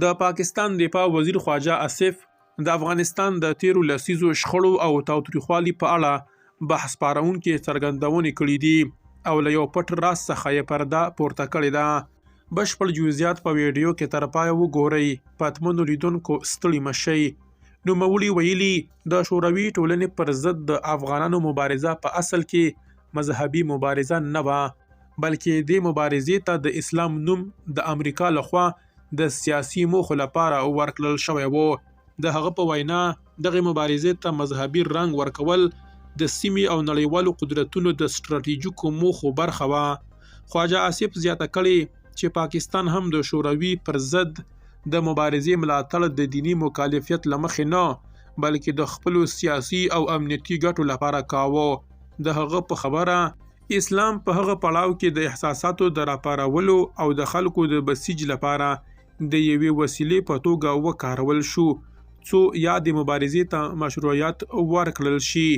د پاکستان دفاع وزیر خواجه آصف د افغانستان د تیرو لسیزو شخړو او تاوتریخوالي په اړه بحث پارونکي څرګندونې کړې دي او له یو پټ راز څخه یې پرده پورته کړې ده. بشپړ جزئیات په ویډیو کې تر پایه وګورئ. پاتمنو لیدونکو ستړي مشئ. نوموړي ویلي د شوروي ټولنې پر ضد د افغانانو مبارزه په اصل کې مذهبي مبارزه نه وه، بلکې دې مبارزې ته د اسلام نوم د امریکا لخوا د سیاسي موخو لپاره ورکړل شوی و. د هغه په وینا دغه مبارزې ته مذهبي رنګ ورکول د سیمې او نړیوالو قدرتونو د ستراتیژیکو موخو برخه وه. خواجه آصف زیاته کړې چې پاکستان هم د شوروي پر ضد د مبارزې ملاتړ د دینی مکالفیت له مخې نه، بلکې د خپلو سیاسي او امنیتي ګټو لپاره کاوه. د هغه په خبره اسلام په هغه پړاو کې د احساساتو د راپارولو او د خلکو د بسیج لپاره د یوې وسیلې په توګه وکارول شو څو یادې مبارزې ته مشروعیت ورکړل شي.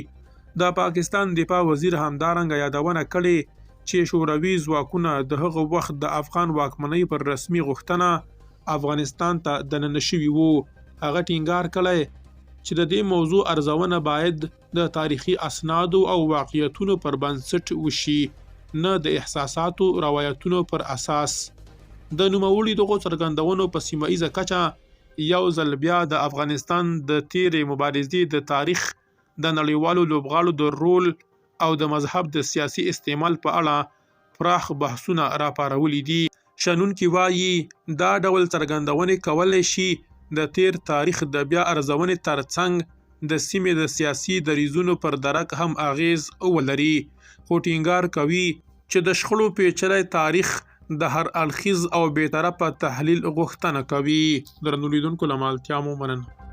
د پاکستان دفاع وزیر همدارنګه یادونه کړې چې شوروي ځواکونه د هغه وخت د افغان واکمنۍ پر رسمي غوښتنه افغانستان ته دننه شوي وو. هغه ټینګار کړی چې د دې موضوع ارزونه باید د تاریخي اسنادو او واقعیتونو پر بنسټ وشي، نه د احساساتو روایتونو پر اساس. د نوموړي دغو څرګندونو په سیمه ایزه کچه یو ځل بیا د افغانستان د تیرې مبارزې د تاریخ، د نړیوالو لوبغاړو د رول او د مذهب د سیاسي استعمال په اړه پراخ بحثونه راپارولي دي. شنونکي وایي دا ډول څرګندونې کولی شي د تیر تاریخ د بیا ارزونې ترڅنګ د سیمې د سیاسي دریځونو پر درک هم اغیز ولري، خو ټینګار کوي چې د شخړو پیچلی تاریخ د هر اړخیز او بېطرفه تحلیل غوښتنه کوي. درنو لیدونکو له مالتیا مو مننه.